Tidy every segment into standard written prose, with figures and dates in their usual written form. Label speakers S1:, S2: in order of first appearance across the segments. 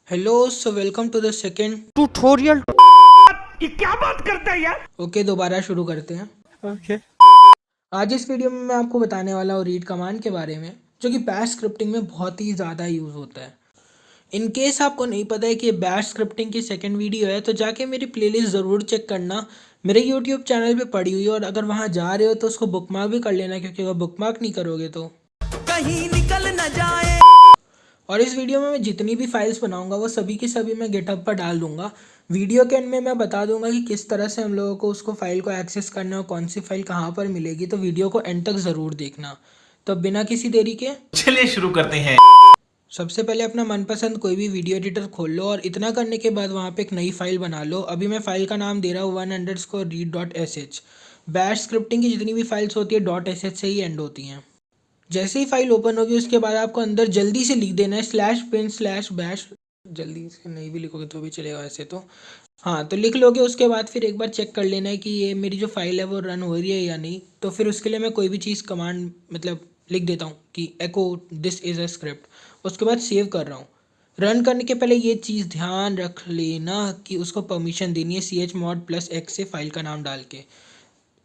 S1: Hello so welcome to the second
S2: tutorial.
S3: ये क्या बात करता है यार।
S1: ओके दोबारा शुरू करते हैं।
S2: ओके।
S1: आज इस वीडियो में मैं आपको बताने वाला हूँ रीड कमांड के बारे में, जो कि बैश स्क्रिप्टिंग में बहुत ही ज़्यादा यूज़ होता है। इन केस आपको नहीं पता है कि ये बैश स्क्रिप्टिंग की सेकंड वीडियो है तो जाके मेरी प्लेलिस्ट ज़रूर चेक करना। मेरे यूट्यूब चैनल पे पड़ी हुई है, और अगर वहाँ जा रहे हो तो उसको बुकमार्क भी कर लेना, क्योंकि अगर बुकमार्क नहीं करोगे तो
S4: कहीं निकल न जाए।
S1: और इस वीडियो में मैं जितनी भी फाइल्स बनाऊंगा वो सभी की सभी मैं गिटहब पर डाल दूंगा। वीडियो के एंड में मैं बता दूंगा कि किस तरह से हम लोगों को उसको फाइल को एक्सेस करना है और कौन सी फाइल कहाँ पर मिलेगी, तो वीडियो को एंड तक ज़रूर देखना। तो बिना किसी देरी के
S3: चलिए शुरू करते हैं।
S1: सबसे पहले अपना मनपसंद कोई भी वीडियो एडिटर खोल लो, और इतना करने के बाद वहाँ पे एक नई फाइल बना लो। अभी मैं फाइल का नाम दे रहा हूँ one_read.sh। बैश स्क्रिप्टिंग की जितनी भी फाइल्स होती है .sh से ही एंड होती हैं। जैसे ही फाइल ओपन होगी उसके बाद आपको अंदर जल्दी से लिख देना है /bin/bash। जल्दी से नहीं भी लिखोगे तो भी चलेगा वैसे तो। हाँ, तो लिख लोगे, उसके बाद फिर एक बार चेक कर लेना है कि ये मेरी जो फाइल है वो रन हो रही है या नहीं। तो फिर उसके लिए मैं कोई भी चीज़ कमांड मतलब लिख देता हूँ कि एको दिस इज़ अ स्क्रिप्ट। उसके बाद सेव कर रहा हूँ। रन करने के पहले ये चीज़ ध्यान रख लेना कि उसको परमिशन देनी है chmod+x से फाइल का नाम डाल के।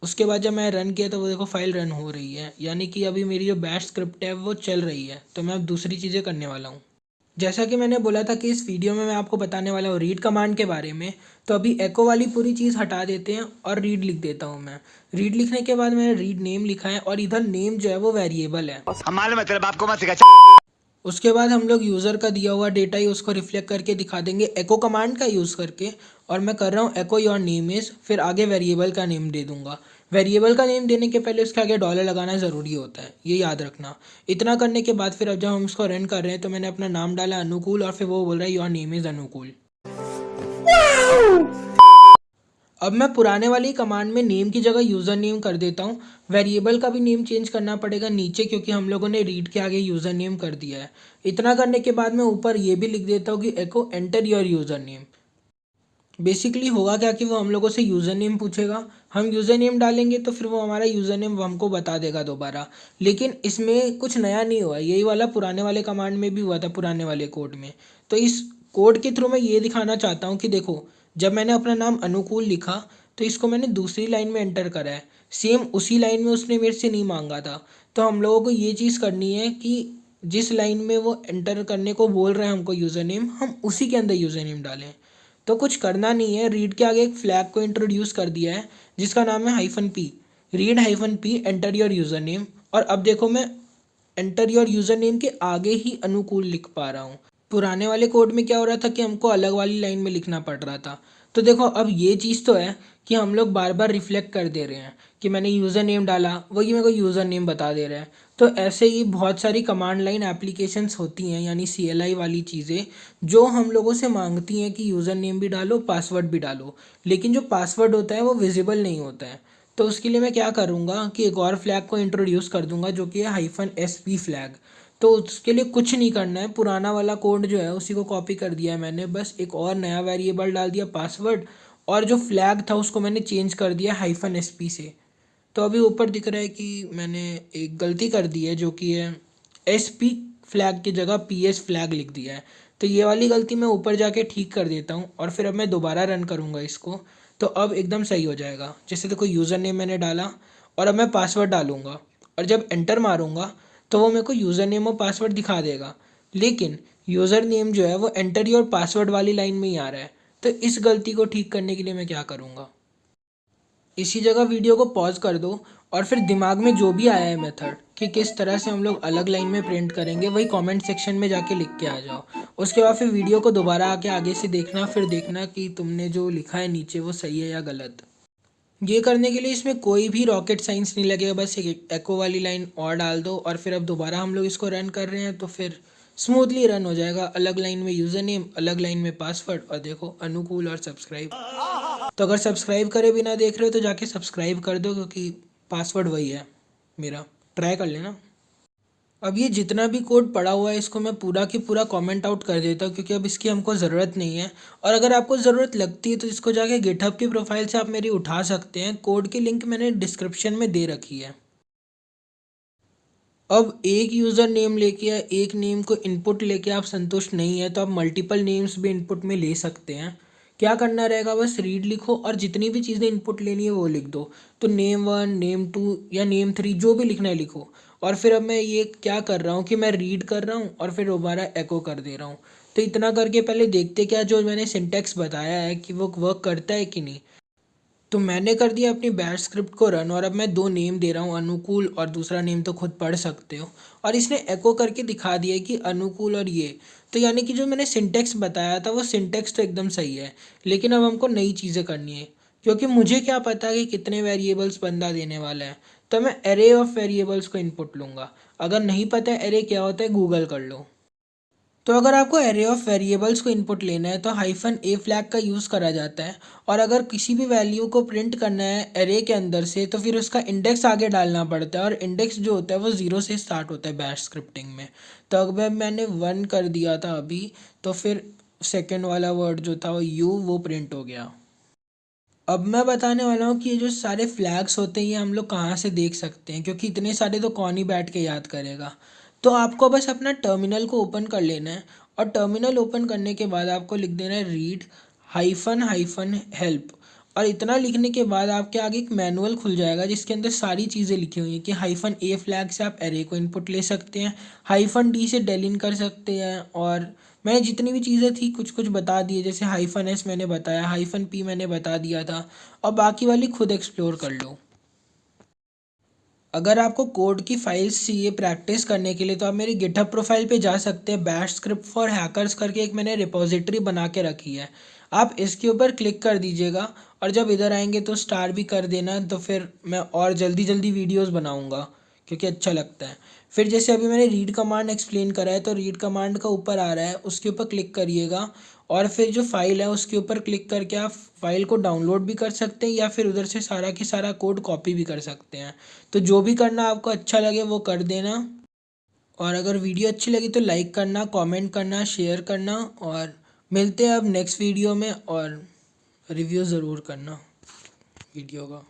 S1: उसके बाद जब मैं रन किया तो वो देखो फाइल रन हो रही है, यानी कि अभी मेरी जो बैश स्क्रिप्ट है वो चल रही है। तो मैं अब दूसरी चीज़ें करने वाला हूँ। जैसा कि मैंने बोला था कि इस वीडियो में मैं आपको बताने वाला हूँ रीड कमांड के बारे में, तो अभी एको वाली पूरी चीज़ हटा देते हैं और रीड लिख देता हूँ मैं। रीड लिखने के बाद मैंने रीड नेम लिखा है, और इधर नेम जो है वो वेरिएबल है।
S4: हम मालूम है तेरे बाप को मत सिखा।
S1: उसके बाद हम लोग यूज़र का दिया हुआ डेटा ही उसको रिफ्लेक्ट करके दिखा देंगे एको कमांड का यूज़ करके। और मैं कर रहा हूँ एको योर नेम इज़, फिर आगे वेरिएबल का नेम दे दूंगा। वेरिएबल का नेम देने के पहले उसके आगे डॉलर लगाना ज़रूरी होता है, ये याद रखना। इतना करने के बाद फिर अब जब हम इसको रन कर रहे हैं तो मैंने अपना नाम डाला अनुकूल, और फिर वो बोल रहा है योर नेम इज़ अनुकूल। अब मैं पुराने वाली कमांड में नेम की जगह यूज़र नेम कर देता हूँ। वेरिएबल का भी नेम चेंज करना पड़ेगा नीचे, क्योंकि हम लोगों ने रीड के आगे यूज़र नेम कर दिया है। इतना करने के बाद मैं ऊपर ये भी लिख देता हूँ कि echo enter your user name. Basically होगा क्या कि वो हम लोगों से यूज़र नेम पूछेगा, हम यूज़र नेम डालेंगे तो फिर वो हमारा यूज़र नेम हमको बता देगा दोबारा। लेकिन इसमें कुछ नया नहीं हुआ, यही वाला पुराने वाले कमांड में भी हुआ था, पुराने वाले कोड में। तो इस कोड के थ्रू मैं ये दिखाना चाहता हूँ कि देखो, जब मैंने अपना नाम अनुकूल लिखा तो इसको मैंने दूसरी लाइन में एंटर करा है। सेम उसी लाइन में उसने मेरे से नहीं मांगा था। तो हम लोगों को ये चीज़ करनी है कि जिस लाइन में वो एंटर करने को बोल रहे हैं हमको यूज़र नेम, हम उसी के अंदर यूज़र नेम डालें। तो कुछ करना नहीं है, रीड के आगे एक फ्लैग को इंट्रोड्यूस कर दिया है जिसका नाम है -p। Read -p enter your user name. और अब देखो मैं एंटर योर यूज़र नेम के आगे ही अनुकूल लिख पा रहा हूँ। पुराने वाले कोड में क्या हो रहा था कि हमको अलग वाली लाइन में लिखना पड़ रहा था। तो देखो अब ये चीज़ तो है कि हम लोग बार बार रिफ्लेक्ट कर दे रहे हैं कि मैंने यूज़र नेम डाला, वही मेरे को यूज़र नेम बता दे रहा है। तो ऐसे ही बहुत सारी कमांड लाइन एप्लीकेशंस होती हैं, यानी CLI वाली चीज़ें, जो हम लोगों से मांगती हैं कि यूज़र नेम भी डालो, पासवर्ड भी डालो। लेकिन जो पासवर्ड होता है वो विजिबल नहीं होता है। तो उसके लिए मैं क्या करूँगा कि एक और फ्लैग को इंट्रोड्यूस कर दूंगा जो कि है -sp फ्लैग। तो उसके लिए कुछ नहीं करना है, पुराना वाला कोड जो है उसी को कॉपी कर दिया है मैंने, बस एक और नया वेरिएबल डाल दिया पासवर्ड, और जो फ्लैग था उसको मैंने चेंज कर दिया -sp से। तो अभी ऊपर दिख रहा है कि मैंने एक गलती कर दी है, जो कि है SP फ्लैग की जगह PS फ्लैग लिख दिया है। तो ये वाली गलती मैं ऊपर जाके ठीक कर देता हूँ, और फिर अब मैं दोबारा रन करूँगा इसको। तो अब एकदम सही हो जाएगा। जैसे देखो यूज़र नेम मैंने डाला, और अब मैं पासवर्ड डालूँगा, और जब एंटर मारूँगा तो वो मेरे को यूज़र नेम और पासवर्ड दिखा देगा। लेकिन यूज़र नेम जो है वो एंटर योर पासवर्ड वाली लाइन में ही आ रहा है। तो इस गलती को ठीक करने के लिए मैं क्या करूँगा, इसी जगह वीडियो को पॉज कर दो, और फिर दिमाग में जो भी आया है मेथड कि किस तरह से हम लोग अलग लाइन में प्रिंट करेंगे, वही कमेंट सेक्शन में जाके लिख के आ जाओ। उसके बाद फिर वीडियो को दोबारा आके आगे से देखना, फिर देखना कि तुमने जो लिखा है नीचे वो सही है या गलत। ये करने के लिए इसमें कोई भी रॉकेट साइंस नहीं लगेगा, बस एक एको वाली लाइन और डाल दो, और फिर अब दोबारा हम लोग इसको रन कर रहे हैं तो फिर स्मूथली रन हो जाएगा। अलग लाइन में यूज़र नेम, अलग लाइन में पासवर्ड, और देखो अनुकूल और सब्सक्राइब। तो अगर सब्सक्राइब करे बिना देख रहे हो तो जाके सब्सक्राइब कर दो, क्योंकि पासवर्ड वही है मेरा, ट्राई कर लेना। अब ये जितना भी कोड पड़ा हुआ है इसको मैं पूरा की पूरा कमेंट आउट कर देता हूँ, क्योंकि अब इसकी हमको ज़रूरत नहीं है। और अगर आपको ज़रूरत लगती है तो इसको जाके गिटहब की प्रोफाइल से आप मेरी उठा सकते हैं। कोड की लिंक मैंने डिस्क्रिप्शन में दे रखी है। अब एक यूज़र नेम लेके या एक नेम को इनपुट लेके आप संतुष्ट नहीं है तो आप मल्टीपल नेम्स भी इनपुट में ले सकते हैं। क्या करना रहेगा, बस रीड लिखो और जितनी भी चीज़ें इनपुट लेनी है वो लिख दो। तो नेम 1, नेम 2 या नेम 3 जो भी लिखना है लिखो। और फिर अब मैं ये क्या कर रहा हूँ कि मैं रीड कर रहा हूँ और फिर दोबारा एको कर दे रहा हूँ। तो इतना करके पहले देखते क्या जो मैंने सिंटैक्स बताया है कि वो वर्क करता है कि नहीं। तो मैंने कर दिया अपनी बैश स्क्रिप्ट को रन और अब मैं दो नेम दे रहा हूँ, अनुकूल और दूसरा नेम तो खुद पढ़ सकते हो। और इसने एको करके दिखा दिया कि अनुकूल और ये। तो यानी कि जो मैंने सिंटेक्स बताया था वो सिंटेक्स तो एकदम सही है, लेकिन अब हमको नई चीज़ें करनी है। क्योंकि मुझे क्या पता कि कितने वेरिएबल्स बंदा देने वाला है, तो मैं एरे ऑफ वेरिएबल्स को इनपुट लूँगा। अगर नहीं पता है एरे क्या होता है, गूगल कर लो। तो अगर आपको एरे ऑफ वेरिएबल्स को इनपुट लेना है तो -a फ्लैग का यूज़ करा जाता है। और अगर किसी भी वैल्यू को प्रिंट करना है एरे के अंदर से तो फिर उसका इंडेक्स आगे डालना पड़ता है, और इंडेक्स जो होता है वो 0 से स्टार्ट होता है बैश स्क्रिप्टिंग में। तो अगर मैंने 1 कर दिया था अभी, तो फिर सेकेंड वाला वर्ड जो था वो यू वो प्रिंट हो गया। अब मैं बताने वाला हूँ कि ये जो सारे फ्लैग्स होते हैं ये हम लोग कहाँ से देख सकते हैं, क्योंकि इतने सारे तो कौन ही बैठ के याद करेगा। तो आपको बस अपना टर्मिनल को ओपन कर लेना है और टर्मिनल ओपन करने के बाद आपको लिख देना है रीड हाइफन हेल्प। और इतना लिखने के बाद आपके आगे एक मैनुअल खुल जाएगा जिसके अंदर सारी चीज़ें लिखी हुई हैं कि -a फ्लैग से आप एरे को इनपुट ले सकते हैं, -d से डेलिन कर सकते हैं। और मैंने जितनी भी चीज़ें थी कुछ कुछ बता दिए, जैसे -s मैंने बताया, -p मैंने बता दिया था, और बाकी वाली खुद एक्सप्लोर कर लो। अगर आपको कोड की फाइल्स चाहिए प्रैक्टिस करने के लिए तो आप मेरी गिटहब प्रोफाइल पे जा सकते हैं। बैश स्क्रिप्ट फॉर हैकर्स करके एक मैंने रिपोजिटरी बना के रखी है, आप इसके ऊपर क्लिक कर दीजिएगा। और जब इधर आएंगे तो स्टार भी कर देना, तो फिर मैं और जल्दी जल्दी वीडियोस बनाऊंगा क्योंकि अच्छा लगता है। फिर जैसे अभी मैंने रीड कमांड एक्सप्लेन करा है, तो रीड कमांड का ऊपर आ रहा है उसके ऊपर क्लिक करिएगा और फिर जो फाइल है उसके ऊपर क्लिक करके आप फाइल को डाउनलोड भी कर सकते हैं या फिर उधर से सारा के सारा कोड कॉपी भी कर सकते हैं। तो जो भी करना आपको अच्छा लगे वो कर देना। और अगर वीडियो अच्छी लगी तो लाइक करना, कमेंट करना, शेयर करना, और मिलते हैं अब नेक्स्ट वीडियो में। और रिव्यू ज़रूर करना वीडियो का।